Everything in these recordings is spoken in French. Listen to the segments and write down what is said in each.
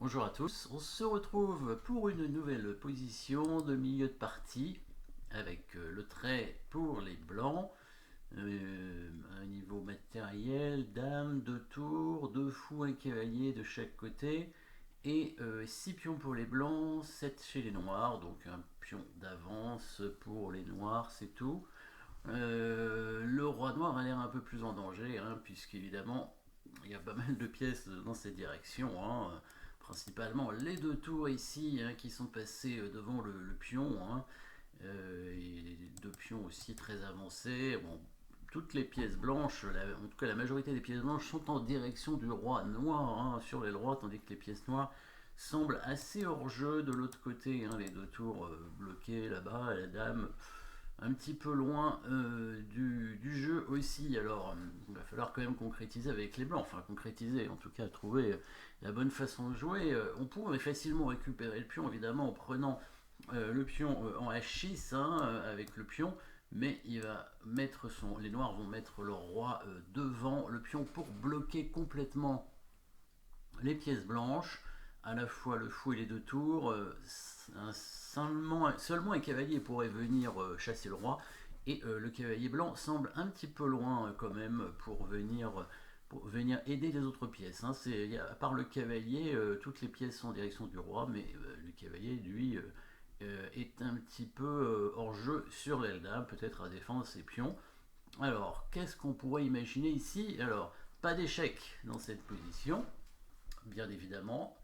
Bonjour à tous, on se retrouve pour une nouvelle position de milieu de partie avec le trait pour les blancs, un niveau matériel, dame, 2 tours, 2 fous, un cavalier de chaque côté et 6 pions pour les blancs, 7 chez les noirs, donc un pion d'avance pour les noirs, c'est tout. Le roi noir a l'air un peu plus en danger, hein, puisqu'évidemment il y a pas mal de pièces dans cette direction, hein, principalement les 2 tours ici, hein, qui sont passés devant le pion, hein, et 2 pions aussi très avancés. Bon, toutes les pièces blanches, en tout cas la majorité des pièces blanches sont en direction du roi noir, hein, sur les droits, tandis que les pièces noires semblent assez hors jeu de l'autre côté, hein, les 2 tours bloqués là-bas, la dame un petit peu loin du jeu aussi. Alors, il va falloir quand même concrétiser avec les blancs, enfin concrétiser, en tout cas trouver la bonne façon de jouer. On pourrait facilement récupérer le pion, évidemment, en prenant le pion en H6, hein, avec le pion, mais les noirs vont mettre leur roi devant le pion pour bloquer complètement les pièces blanches, à la fois le fou et les 2 tours. Seulement un cavalier pourrait venir chasser le roi, et le cavalier blanc semble un petit peu loin quand même pour venir aider les autres pièces, hein. À part le cavalier, toutes les pièces sont en direction du roi, mais le cavalier, lui, est un petit peu hors jeu sur l'aile dame, peut-être à défendre ses pions. Alors, qu'est-ce qu'on pourrait imaginer ici? Alors, pas d'échec dans cette position, bien évidemment.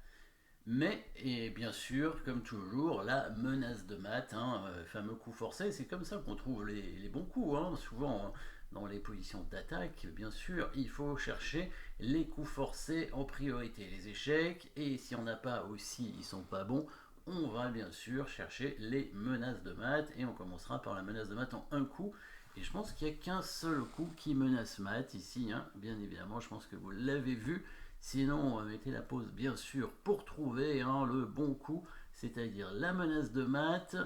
Mais, et bien sûr, comme toujours, la menace de mat, hein, fameux coup forcé, c'est comme ça qu'on trouve les bons coups, hein, souvent dans les positions d'attaque. Bien sûr, il faut chercher les coups forcés en priorité, les échecs, et si on n'a pas aussi, ils sont pas bons, on va bien sûr chercher les menaces de mat, et on commencera par la menace de mat en un coup. Et je pense qu'il n'y a qu'un seul coup qui menace mat ici, hein, bien évidemment, je pense que vous l'avez vu. Sinon, mettez la pause bien sûr pour trouver, hein, le bon coup, c'est-à-dire la menace de mat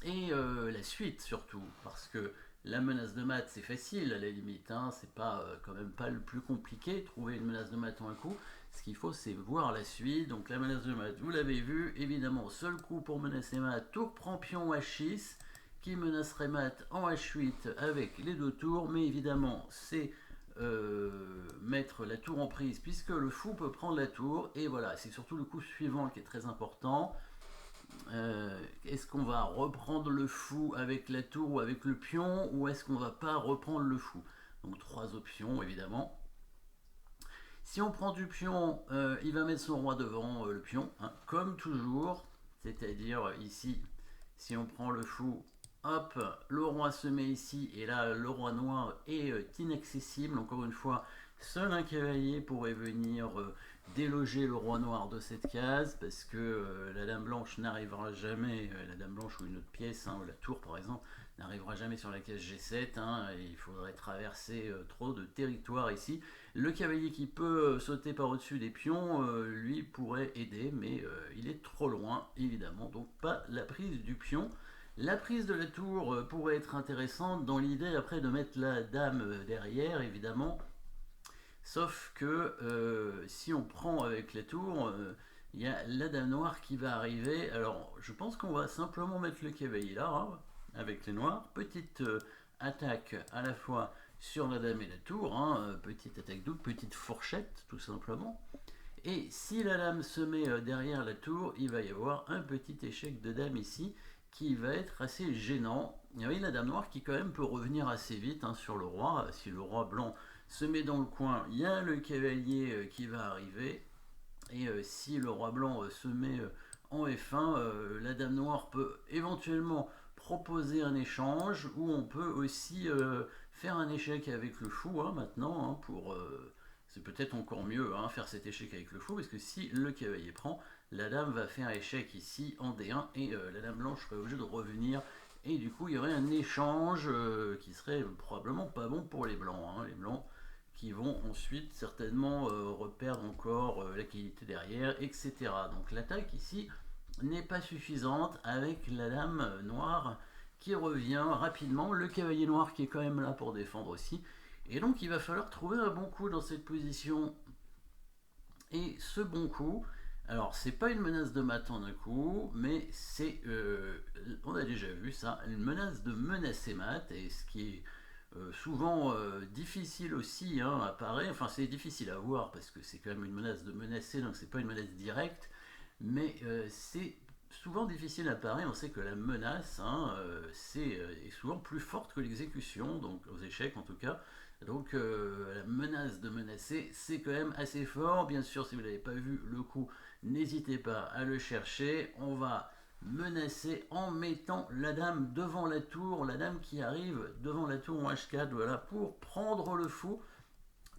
et la suite surtout, parce que la menace de mat c'est facile à la limite, hein, c'est pas quand même pas le plus compliqué, trouver une menace de mat en un coup. Ce qu'il faut c'est voir la suite. Donc la menace de mat, vous l'avez vu, évidemment, seul coup pour menacer mat, tour prend pion H6, qui menacerait mat en H8 avec les 2 tours, mais évidemment c'est mettre la tour en prise, puisque le fou peut prendre la tour, et voilà, c'est surtout le coup suivant qui est très important. Est-ce qu'on va reprendre le fou avec la tour ou avec le pion, ou est-ce qu'on va pas reprendre le fou? Donc 3 options évidemment. Si on prend du pion, il va mettre son roi devant le pion, hein, comme toujours, c'est-à-dire ici, si on prend le fou, hop, le roi se met ici, et là le roi noir est inaccessible. Encore une fois, seul un cavalier pourrait venir déloger le roi noir de cette case, parce que la dame blanche n'arrivera jamais, la dame blanche ou une autre pièce, hein, la tour par exemple, n'arrivera jamais sur la case G7, hein, et il faudrait traverser trop de territoire ici. Le cavalier qui peut sauter par-dessus des pions, lui pourrait aider, mais il est trop loin, évidemment, donc pas la prise du pion. La prise de la tour pourrait être intéressante dans l'idée après de mettre la dame derrière, évidemment, sauf que si on prend avec la tour, il y a la dame noire qui va arriver. Alors je pense qu'on va simplement mettre le cavalier là, hein, avec les noirs. Petite attaque à la fois sur la dame et la tour, hein, petite attaque double, petite fourchette tout simplement. Et si la dame se met derrière la tour, il va y avoir un petit échec de dame ici qui va être assez gênant. Et oui, la dame noire qui quand même peut revenir assez vite, hein, sur le roi. Si le roi blanc se met dans le coin, il y a le cavalier qui va arriver. Et si le roi blanc se met en F1, la dame noire peut éventuellement proposer un échange, ou on peut aussi faire un échec avec le fou, hein, maintenant, hein, c'est peut-être encore mieux, hein, faire cet échec avec le fou, parce que si le cavalier prend, la dame va faire échec ici en D1, et la dame blanche serait obligée de revenir, et du coup il y aurait un échange qui serait probablement pas bon pour les blancs, hein. Les blancs qui vont ensuite certainement reperdre encore la qualité derrière, etc. Donc l'attaque ici n'est pas suffisante avec la dame noire qui revient rapidement, le cavalier noir qui est quand même là pour défendre aussi. Et donc il va falloir trouver un bon coup dans cette position. Et ce bon coup, Alors, c'est pas une menace de mat en un coup, mais c'est, on a déjà vu ça, une menace de menacer mat, et ce qui est souvent difficile aussi hein, à parer, enfin c'est difficile à voir parce que c'est quand même une menace de menacer, donc c'est pas une menace directe, mais c'est souvent difficile à parer. On sait que la menace hein, est souvent plus forte que l'exécution, donc aux échecs en tout cas. Donc la menace de menacer, c'est quand même assez fort. Bien sûr, si vous n'avez pas vu le coup, n'hésitez pas à le chercher. On va menacer en mettant la dame devant la tour, la dame qui arrive devant la tour en H4, voilà, pour prendre le fou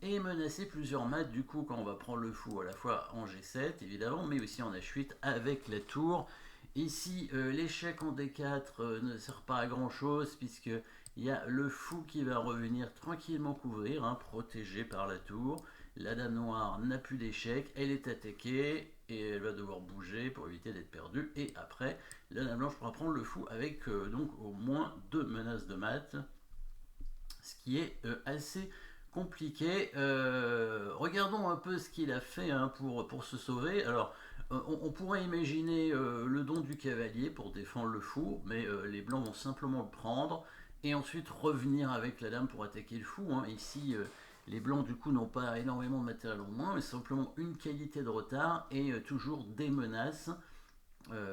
et menacer plusieurs mates. Du coup, quand on va prendre le fou à la fois en G7 évidemment, mais aussi en H8 avec la tour. Ici, l'échec en D4 ne sert pas à grand chose puisque il y a le fou qui va revenir tranquillement couvrir, hein, protégé par la tour. La dame noire n'a plus d'échec, elle est attaquée et elle va devoir bouger pour éviter d'être perdue. Et après, la dame blanche pourra prendre le fou avec donc au moins 2 menaces de mat, ce qui est assez compliqué. Regardons un peu ce qu'il a fait hein, pour se sauver. Alors, on pourrait imaginer le don du cavalier pour défendre le fou, mais les blancs vont simplement le prendre et ensuite revenir avec la dame pour attaquer le fou. Hein. Ici, les blancs du coup n'ont pas énormément de matériel en moins, mais simplement une qualité de retard et toujours des menaces.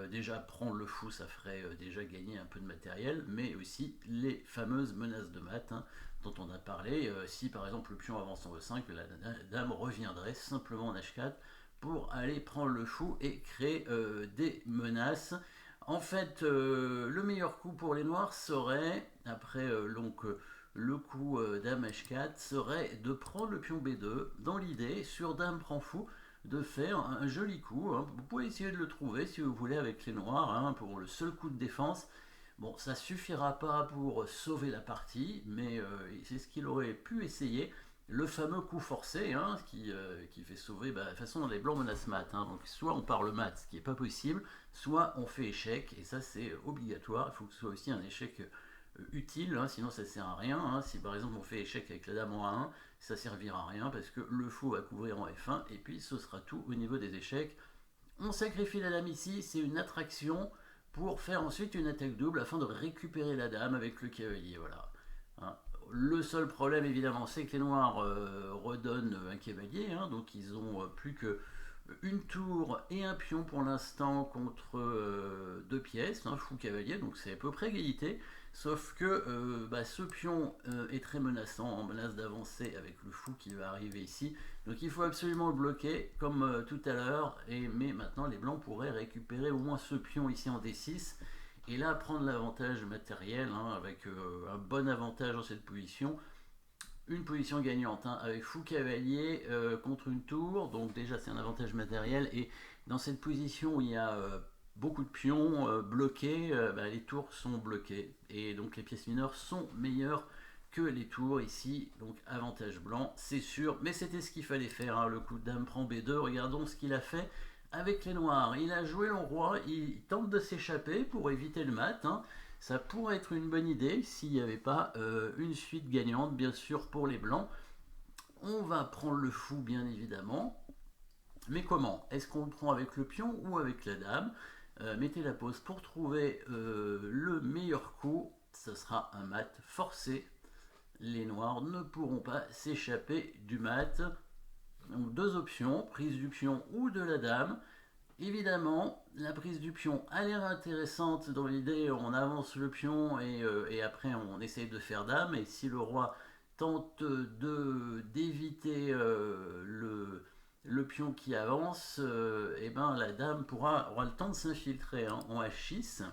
Déjà prendre le fou ça ferait déjà gagner un peu de matériel, mais aussi les fameuses menaces de mat hein, dont on a parlé. Si par exemple le pion avance en E5, la dame reviendrait simplement en H4 pour aller prendre le fou et créer des menaces. En fait, le meilleur coup pour les noirs serait, après le coup dame H4, serait de prendre le pion B2 dans l'idée, sur dame prend fou, de faire un joli coup. Hein. Vous pouvez essayer de le trouver si vous voulez avec les noirs hein, pour le seul coup de défense. Bon, ça suffira pas pour sauver la partie, mais c'est ce qu'il aurait pu essayer. Le fameux coup forcé hein, qui fait sauver. Bah, de toute façon, les blancs menacent mat. Hein, donc, soit on part le mat, ce qui n'est pas possible, soit on fait échec, et ça c'est obligatoire. Il faut que ce soit aussi un échec utile, hein, sinon ça sert à rien. Hein. Si par exemple on fait échec avec la dame en A1, ça servira à rien parce que le fou va couvrir en F1 et puis ce sera tout au niveau des échecs. On sacrifie la dame ici, c'est une attraction pour faire ensuite une attaque double afin de récupérer la dame avec le cavalier. Voilà. Hein. Le seul problème évidemment c'est que les noirs redonnent un cavalier, hein, donc ils ont plus que une tour et un pion pour l'instant contre deux pièces, hein, fou cavalier, donc c'est à peu près égalité. Sauf que ce pion est très menaçant, en menace d'avancer avec le fou qui va arriver ici. Donc il faut absolument le bloquer, comme tout à l'heure. Mais maintenant, les blancs pourraient récupérer au moins ce pion ici en D6. Et là, prendre l'avantage matériel, hein, avec un bon avantage dans cette position. Une position gagnante, hein, avec fou cavalier contre une tour. Donc déjà, c'est un avantage matériel. Et dans cette position où il y a beaucoup de pions bloqués, les tours sont bloquées et donc les pièces mineures sont meilleures que les tours ici, donc avantage blanc c'est sûr, mais c'était ce qu'il fallait faire hein, le coup de dame prend B2. Regardons ce qu'il a fait avec les noirs. Il a joué le roi, il tente de s'échapper pour éviter le mat hein. Ça pourrait être une bonne idée s'il n'y avait pas une suite gagnante bien sûr pour les blancs. On va prendre le fou bien évidemment, mais comment? Est-ce qu'on le prend avec le pion ou avec la dame? Mettez la pause pour trouver le meilleur coup. Ce sera un mat forcé. Les noirs ne pourront pas s'échapper du mat. Donc deux options, prise du pion ou de la dame. Évidemment, la prise du pion a l'air intéressante dans l'idée, on avance le pion et après on essaye de faire dame. Et si le roi tente d'éviter le pion qui avance, et ben la dame aura le temps de s'infiltrer hein, en H6.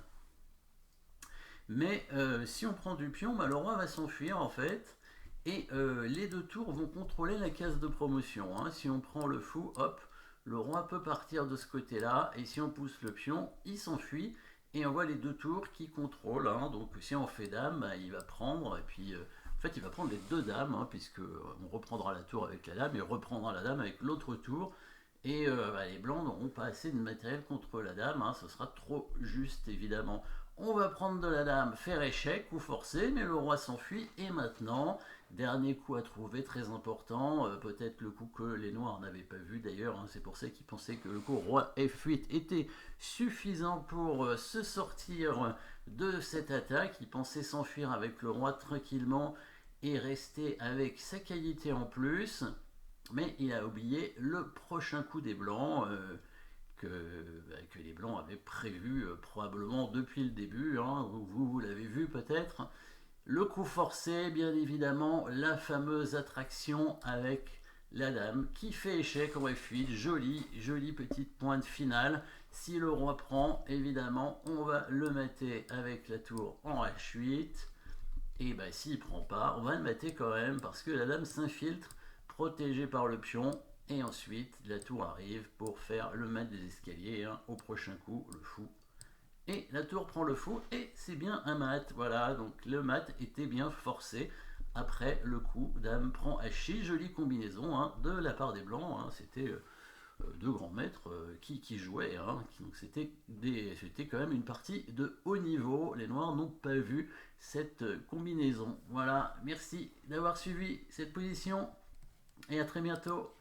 Mais si on prend du pion, le roi va s'enfuir en fait. Et les deux tours vont contrôler la case de promotion. Hein. Si on prend le fou, hop, le roi peut partir de ce côté-là. Et si on pousse le pion, il s'enfuit. Et on voit les deux tours qui contrôlent. Hein. Donc si on fait dame, il va prendre. Et puis en fait, il va prendre les deux dames, hein, puisque on reprendra la tour avec la dame et reprendra la dame avec l'autre tour. Et les blancs n'auront pas assez de matériel contre la dame. Hein. Ce sera trop juste, évidemment. On va prendre de la dame, faire échec ou forcer, mais le roi s'enfuit. Et maintenant, Dernier coup à trouver, très important, peut-être le coup que les noirs n'avaient pas vu d'ailleurs, hein, c'est pour ça qu'ils pensaient que le coup roi F8 était suffisant pour se sortir de cette attaque. Ils pensaient s'enfuir avec le roi tranquillement et rester avec sa qualité en plus, mais il a oublié le prochain coup des blancs. Que les Blancs avaient prévu probablement depuis le début, hein, vous l'avez vu peut-être. Le coup forcé, bien évidemment, la fameuse attraction avec la dame qui fait échec en F8, jolie petite pointe finale. Si le roi prend, évidemment, on va le mater avec la tour en H8. Et bah s'il prend pas, on va le mater quand même parce que la dame s'infiltre, protégée par le pion. Et ensuite, la tour arrive pour faire le mat des escaliers, hein, au prochain coup, le fou. Et la tour prend le fou, et c'est bien un mat. Voilà, donc le mat était bien forcé. Après le coup, dame prend H6, jolie combinaison, hein, de la part des blancs. Hein, c'était deux grands maîtres qui jouaient. Hein, donc c'était quand même une partie de haut niveau. Les noirs n'ont pas vu cette combinaison. Voilà, merci d'avoir suivi cette position et à très bientôt.